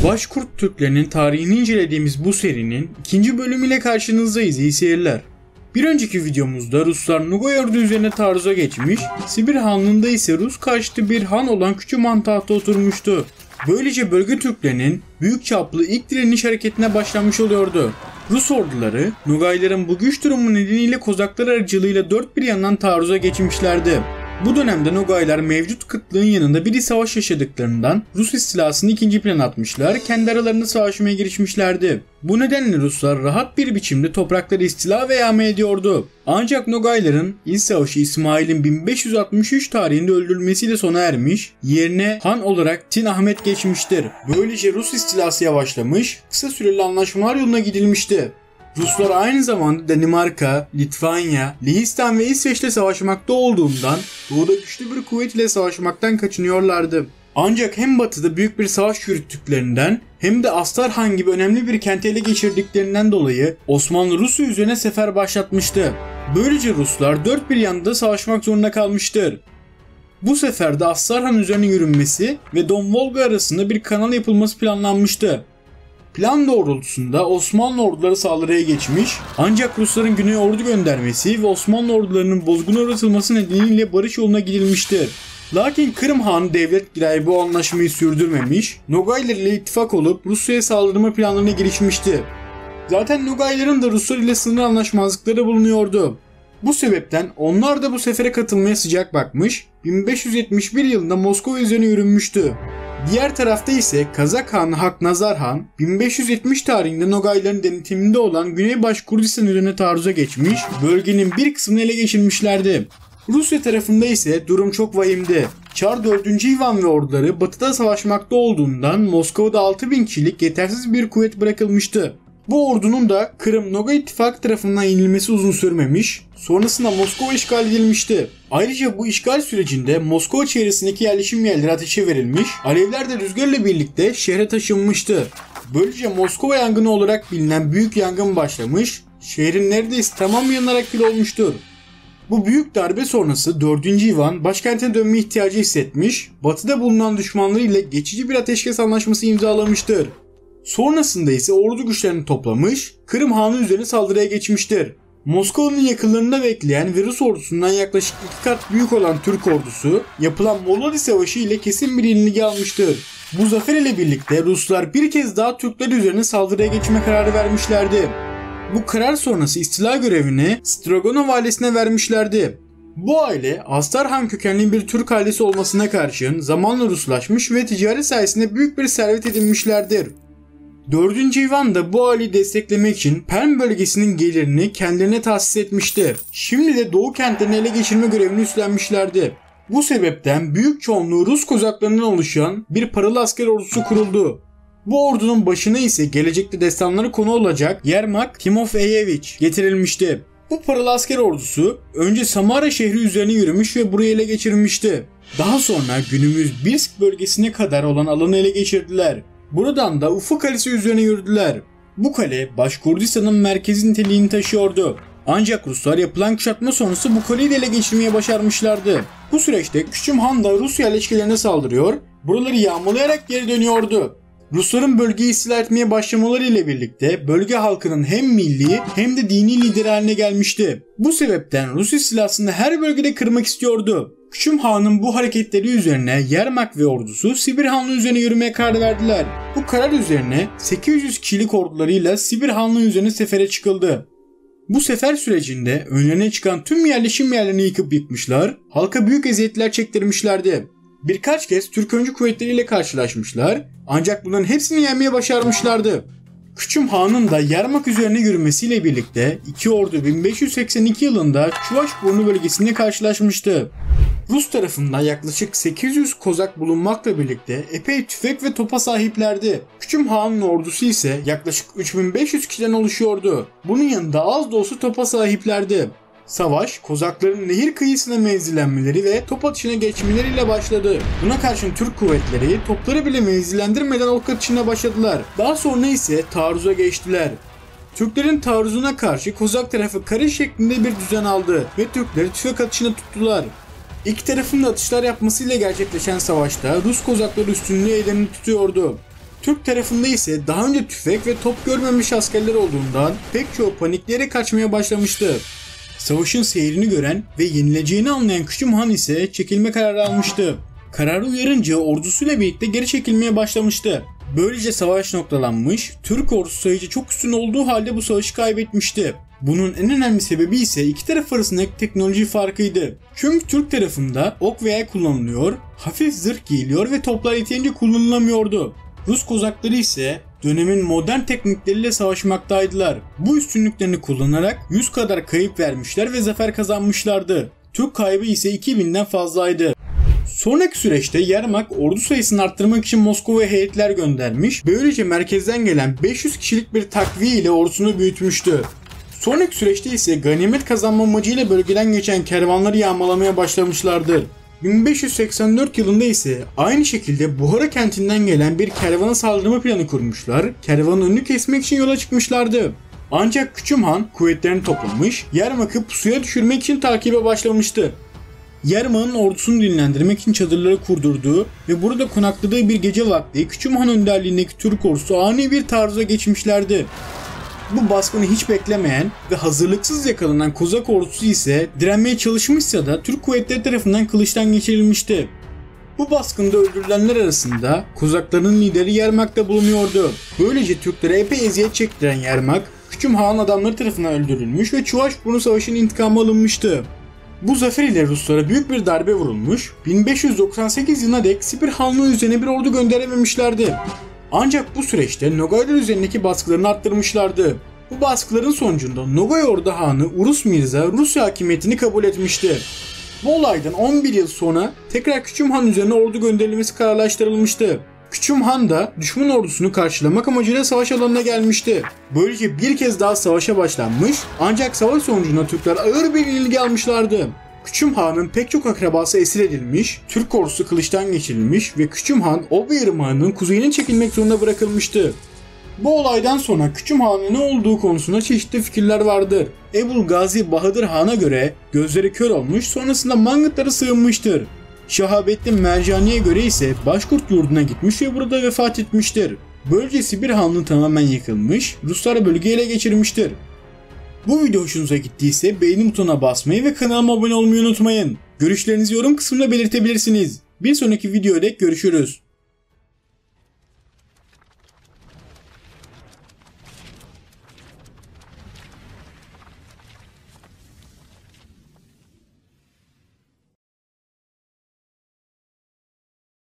Başkurt Türklerinin tarihini incelediğimiz bu serinin ikinci bölümüyle karşınızdayız. İyi seyirler. Bir önceki videomuzda Ruslar Nogay ordu üzerine taarruza geçmiş, Sibir Hanlığı'nda ise Rus karşıtı bir han olan Küçüm Han tahta oturmuştu. Böylece bölge Türklerinin büyük çaplı ilk direniş hareketine başlanmış oluyordu. Rus orduları Nogayların bu güç durumu nedeniyle Kozaklar aracılığıyla dört bir yandan taarruza geçmişlerdi. Bu dönemde Nogaylar mevcut kıtlığın yanında bir savaş yaşadıklarından Rus istilasını ikinci plana atmışlar, kendi aralarında savaşmaya girişmişlerdi. Bu nedenle Ruslar rahat bir biçimde toprakları istila ve yağma ediyordu. Ancak Nogayların ilk savaşı İsmail'in 1563 tarihinde öldürülmesiyle sona ermiş, yerine han olarak Tin Ahmet geçmiştir. Böylece Rus istilası yavaşlamış, kısa süreli anlaşmalar yoluna gidilmişti. Ruslar aynı zamanda Danimarka, Litvanya, Lehistan ve İsveç'le savaşmakta olduğundan doğuda güçlü bir kuvvet ile savaşmaktan kaçınıyorlardı. Ancak hem batıda büyük bir savaş yürüttüklerinden hem de Astarhan gibi önemli bir kenti ele geçirdiklerinden dolayı Osmanlı Rusya üzerine sefer başlatmıştı. Böylece Ruslar dört bir yanda savaşmak zorunda kalmıştır. Bu seferde Astarhan üzerine yürünmesi ve Don Volga arasında bir kanal yapılması planlanmıştı. Plan doğrultusunda Osmanlı orduları saldırıya geçmiş, ancak Rusların güneye ordu göndermesi ve Osmanlı ordularının bozguna uğratılması nedeniyle barış yoluna gidilmiştir. Lakin Kırım Hanı Devlet Giray bu anlaşmayı sürdürmemiş, Nogaylar ile ittifak olup Rusya'ya saldırma planlarına girişmişti. Zaten Nogayların da Ruslar ile sınır anlaşmazlıkları bulunuyordu. Bu sebepten onlar da bu sefere katılmaya sıcak bakmış, 1571 yılında Moskova üzerine yürünmüştü. Diğer tarafta ise Kazak Hanı Haknazar Han 1570 tarihinde Nogayların denetiminde olan Güneybaş Kurdistan üzerine taarruza geçmiş, bölgenin bir kısmını ele geçirmişlerdi. Rusya tarafında ise durum çok vahimdi. Çar 4. Ivan ve orduları batıda savaşmakta olduğundan Moskova'da 6000 kişilik yetersiz bir kuvvet bırakılmıştı. Bu ordunun da Kırım-Nogay ittifakı tarafından yenilmesi uzun sürmemiş, sonrasında Moskova işgal edilmişti. Ayrıca bu işgal sürecinde Moskova çevresindeki yerleşim yerleri ateşe verilmiş, alevler de rüzgarla birlikte şehre taşınmıştı. Böylece Moskova yangını olarak bilinen büyük yangın başlamış, şehrin neredeyse tamamı yanarak kül olmuştur. Bu büyük darbe sonrası 4. Ivan başkentine dönme ihtiyacı hissetmiş, batıda bulunan düşmanları ile geçici bir ateşkes anlaşması imzalamıştır. Sonrasında ise ordu güçlerini toplamış, Kırım Hanı üzerine saldırıya geçmiştir. Moskova'nın yakınlarında bekleyen ve Rus ordusundan yaklaşık 2 kat büyük olan Türk ordusu yapılan Molodi Savaşı ile kesin bir yenilgi almıştır. Bu zafer ile birlikte Ruslar bir kez daha Türkler üzerine saldırıya geçme kararı vermişlerdi. Bu karar sonrası istila görevini Stroganov ailesine vermişlerdi. Bu aile Astarhan kökenli bir Türk ailesi olmasına karşın zamanla Ruslaşmış ve ticaret sayesinde büyük bir servet edinmişlerdir. 4. Ivan da bu aileyi desteklemek için Perm bölgesinin gelirini kendilerine tahsis etmişti. Şimdi de Doğu kentlerini ele geçirme görevini üstlenmişlerdi. Bu sebepten büyük çoğunluğu Rus kozaklarından oluşan bir paralı asker ordusu kuruldu. Bu ordunun başına ise gelecekte destanları konu olacak Yermak Timofeyevich getirilmişti. Bu paralı asker ordusu önce Samara şehri üzerine yürümüş ve burayı ele geçirmişti. Daha sonra günümüz Birsk bölgesine kadar olan alanı ele geçirdiler. Buradan da Ufa Kalesi üzerine yürüdüler. Bu kale Başkurdistan'ın merkezi niteliğini taşıyordu. Ancak Ruslar yapılan kuşatma sonrası bu kaleyi de ele geçirmeye başarmışlardı. Bu süreçte Küçüm Han da Rus yerleşkelerine saldırıyor, buraları yağmalayarak geri dönüyordu. Rusların bölgeyi istila etmeye başlamaları ile birlikte bölge halkının hem milli hem de dini lider haline gelmişti. Bu sebepten Rus istilasını her bölgede kırmak istiyordu. Küçüm Han'ın bu hareketleri üzerine Yermak ve ordusu Sibir Hanlığı üzerine yürümeye karar verdiler. Bu karar üzerine 800 kişilik ordularıyla Sibir Hanlığı üzerine sefere çıkıldı. Bu sefer sürecinde önlerine çıkan tüm yerleşim yerlerini yıkıp yıkmışlar, halka büyük eziyetler çektirmişlerdi. Birkaç kez Türk öncü kuvvetleriyle karşılaşmışlar, ancak bunların hepsini yenmeye başarmışlardı. Küçüm Han'ın da Yermak üzerine yürümesiyle birlikte iki ordu 1582 yılında Çuvaşburnu bölgesinde karşılaşmıştı. Rus tarafında yaklaşık 800 kozak bulunmakla birlikte epey tüfek ve topa sahiplerdi. Küçüm Han'ın ordusu ise yaklaşık 3500 kişiden oluşuyordu. Bunun yanında az da olsa topa sahiplerdi. Savaş, Kozakların nehir kıyısına menzillenmeleri ve top atışına geçmeleriyle başladı. Buna karşın Türk kuvvetleri topları bile menzillendirmeden ok atışına başladılar. Daha sonra ise taarruza geçtiler. Türklerin taarruzuna karşı Kozak tarafı kare şeklinde bir düzen aldı ve Türkleri tüfek atışına tuttular. İki tarafın da atışlar yapmasıyla gerçekleşen savaşta Rus Kozakları üstünlüğü ellerini tutuyordu. Türk tarafında ise daha önce tüfek ve top görmemiş askerler olduğundan pek çoğu panikleyerek kaçmaya başlamıştı. Savaşın seyrini gören ve yenileceğini anlayan Küçüm Han ise çekilme kararı almıştı. Kararı uyarınca ordusuyla birlikte geri çekilmeye başlamıştı. Böylece savaş noktalanmış, Türk ordusu sayıca çok üstün olduğu halde bu savaşı kaybetmişti. Bunun en önemli sebebi ise iki taraf arasındaki teknoloji farkıydı. Çünkü Türk tarafında ok ve yay kullanılıyor, hafif zırh giyiliyor ve toplar yeterince kullanılamıyordu. Rus kozakları ise dönemin modern teknikleriyle savaşmaktaydılar. Bu üstünlüklerini kullanarak 100 kadar kayıp vermişler ve zafer kazanmışlardı. Türk kaybı ise 2000'den fazlaydı. Sonraki süreçte Yermak ordu sayısını arttırmak için Moskova'ya heyetler göndermiş, böylece merkezden gelen 500 kişilik bir takviye ile ordusunu büyütmüştü. Sonraki süreçte ise ganimet kazanma amacıyla bölgeden geçen kervanları yağmalamaya başlamışlardı. 1584 yılında ise aynı şekilde Buhara kentinden gelen bir kervana saldırma planı kurmuşlar, kervanın önünü kesmek için yola çıkmışlardı. Ancak Küçüm Han kuvvetlerini toplamış, Yermak'ı pusuya düşürmek için takibe başlamıştı. Yermak'ın ordusunu dinlendirmek için çadırları kurdurduğu ve burada konakladığı bir gece vakti Küçüm Han önderliğindeki Türk ordusu ani bir taarruza geçmişlerdi. Bu baskını hiç beklemeyen ve hazırlıksız yakalanan Kozak ordusu ise direnmeye çalışmışsa da Türk kuvvetleri tarafından kılıçtan geçirilmişti. Bu baskında öldürülenler arasında Kozakların lideri Yermak da bulunuyordu. Böylece Türklere epey eziyet çektiren Yermak, Küçüm Han adamları tarafından öldürülmüş ve Çuvaşburnu Savaşı'nın intikamı alınmıştı. Bu zafer ile Ruslara büyük bir darbe vurulmuş, 1598 yılına dek Sibir Hanlığı üzerine bir ordu gönderememişlerdi. Ancak bu süreçte Nogaylar üzerindeki baskılarını arttırmışlardı. Bu baskıların sonucunda Nogay Ordu Hanı Urus Mirza Rusya hakimiyetini kabul etmişti. Bu olaydan 11 yıl sonra tekrar Küçüm Han üzerine ordu gönderilmesi kararlaştırılmıştı. Küçüm Han da düşman ordusunu karşılamak amacıyla savaş alanına gelmişti. Böylece bir kez daha savaşa başlanmış, ancak savaş sonucunda Türkler ağır bir yenilgi almışlardı. Küçüm Han'ın pek çok akrabası esir edilmiş, Türk ordusu kılıçtan geçirilmiş ve Küçüm Han Obya Irmağı'nın kuzeyine çekilmek zorunda bırakılmıştı. Bu olaydan sonra Küçüm Han'ın ne olduğu konusunda çeşitli fikirler vardır. Ebul Gazi Bahadır Han'a göre gözleri kör olmuş, sonrasında Mangıtlara sığınmıştır. Şahabettin Mercani'ye göre ise Başkurt yurduna gitmiş ve burada vefat etmiştir. Böylece Sibir Hanlığı tamamen yıkılmış, Ruslar bölgeyi ele geçirmiştir. Bu video hoşunuza gittiyse beğeni butonuna basmayı ve kanalıma abone olmayı unutmayın. Görüşlerinizi yorum kısmında belirtebilirsiniz. Bir sonraki videoda görüşürüz.